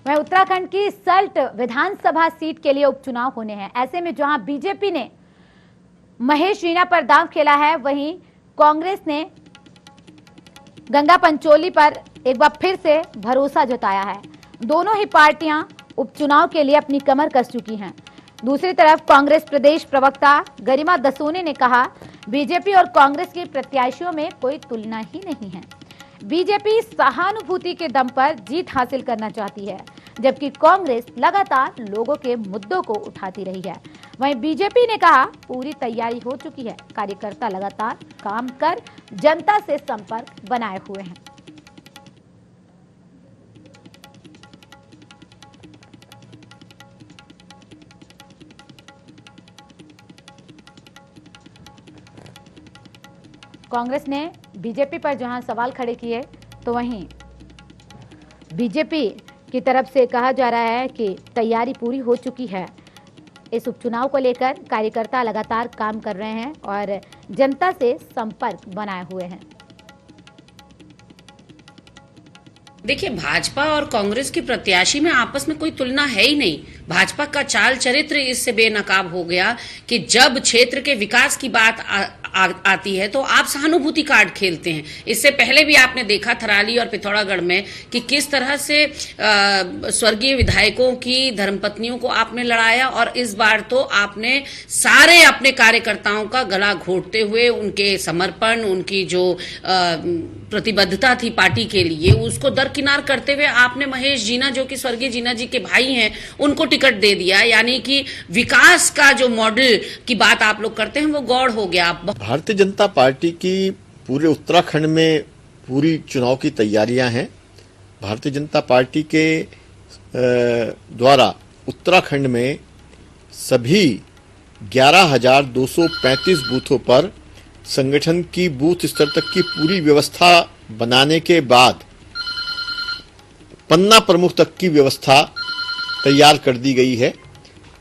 वहीं उत्तराखंड की सल्ट विधानसभा सीट के लिए उपचुनाव होने हैं। ऐसे में जहां बीजेपी ने महेश रीना पर दांव खेला है, वहीं कांग्रेस ने गंगा पंचोली पर एक बार फिर से भरोसा जताया है। दोनों ही पार्टियां उपचुनाव के लिए अपनी कमर कस चुकी हैं। दूसरी तरफ कांग्रेस प्रदेश प्रवक्ता गरिमा दसोनी ने कहा, बीजेपी और कांग्रेस के प्रत्याशियों में कोई तुलना ही नहीं है। बीजेपी सहानुभूति के दम पर जीत हासिल करना चाहती है, जबकि कांग्रेस लगातार लोगों के मुद्दों को उठाती रही है। वहीं बीजेपी ने कहा, पूरी तैयारी हो चुकी है, कार्यकर्ता लगातार काम कर जनता से संपर्क बनाए हुए हैं। कांग्रेस ने बीजेपी पर जहां सवाल खड़े किए, तो वहीं बीजेपी की तरफ से कहा जा रहा है कि तैयारी पूरी हो चुकी है। इस उपचुनाव को लेकर कार्यकर्ता लगातार काम कर रहे हैं और जनता से संपर्क बनाए हुए हैं। देखिए, भाजपा और कांग्रेस के प्रत्याशी में आपस में कोई तुलना है ही नहीं। भाजपा का चाल चरित्र इससे बेनकाब हो गया कि जब क्षेत्र के विकास की बात आती है तो आप सहानुभूति कार्ड खेलते हैं। इससे पहले भी आपने देखा थराली और पिथौरागढ़ में कि किस तरह से स्वर्गीय विधायकों की धर्मपत्नियों को आपने लड़ाया, और इस बार तो आपने सारे अपने कार्यकर्ताओं का गला घोटते हुए उनके समर्पण, उनकी जो प्रतिबद्धता थी पार्टी के लिए, उसको दरकिनार करते हुए आपने महेश जीना, जो कि स्वर्गीय जीना जी के भाई हैं, उनको टिकट दे दिया। यानी कि विकास का जो मॉडल की बात आप लोग करते हैं वो गौड़ हो गया। भारतीय जनता पार्टी की पूरे उत्तराखंड में पूरी चुनाव की तैयारियां हैं। भारतीय जनता पार्टी के द्वारा उत्तराखंड में सभी 11,235 बूथों पर संगठन की बूथ स्तर तक की पूरी व्यवस्था बनाने के बाद पन्ना प्रमुख तक की व्यवस्था तैयार कर दी गई है।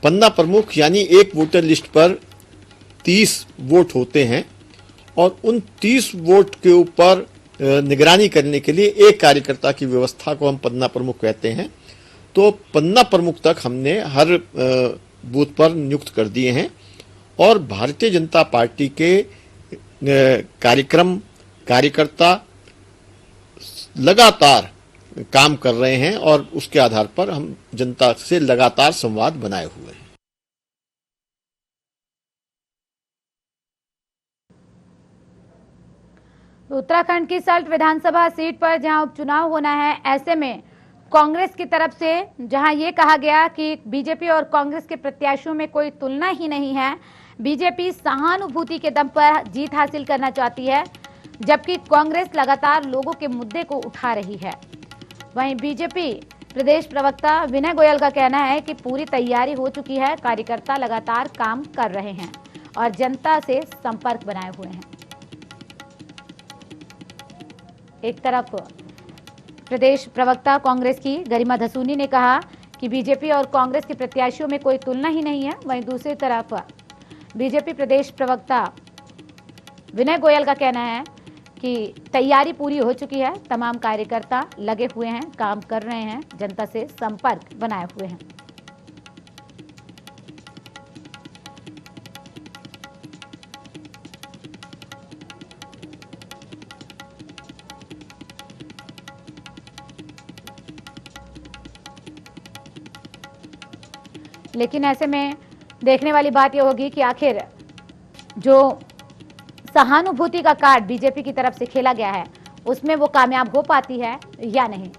पन्ना प्रमुख यानी एक वोटर लिस्ट पर 30 वोट होते हैं और उन 30 वोट के ऊपर निगरानी करने के लिए एक कार्यकर्ता की व्यवस्था को हम पन्ना प्रमुख कहते हैं। तो पन्ना प्रमुख तक हमने हर बूथ पर नियुक्त कर दिए हैं और भारतीय जनता पार्टी के कार्यकर्ता लगातार काम कर रहे हैं और उसके आधार पर हम जनता से लगातार संवाद बनाए हुए हैं। उत्तराखंड की सल्ट विधानसभा सीट पर जहां उपचुनाव होना है, ऐसे में कांग्रेस की तरफ से जहां ये कहा गया कि बीजेपी और कांग्रेस के प्रत्याशियों में कोई तुलना ही नहीं है, बीजेपी सहानुभूति के दम पर जीत हासिल करना चाहती है, जबकि कांग्रेस लगातार लोगों के मुद्दे को उठा रही है। वहीं बीजेपी प्रदेश प्रवक्ता विनय गोयल का कहना है कि पूरी तैयारी हो चुकी है, कार्यकर्ता लगातार काम कर रहे हैं और जनता से संपर्क बनाए हुए हैं। एक तरफ प्रदेश प्रवक्ता कांग्रेस की गरिमा दसोनी ने कहा कि बीजेपी और कांग्रेस के प्रत्याशियों में कोई तुलना ही नहीं है, वहीं दूसरी तरफ बीजेपी प्रदेश प्रवक्ता विनय गोयल का कहना है कि तैयारी पूरी हो चुकी है, तमाम कार्यकर्ता लगे हुए हैं, काम कर रहे हैं, जनता से संपर्क बनाए हुए हैं। लेकिन ऐसे में देखने वाली बात यह होगी कि आखिर जो सहानुभूति का कार्ड बीजेपी की तरफ से खेला गया है, उसमें वो कामयाब हो पाती है या नहीं।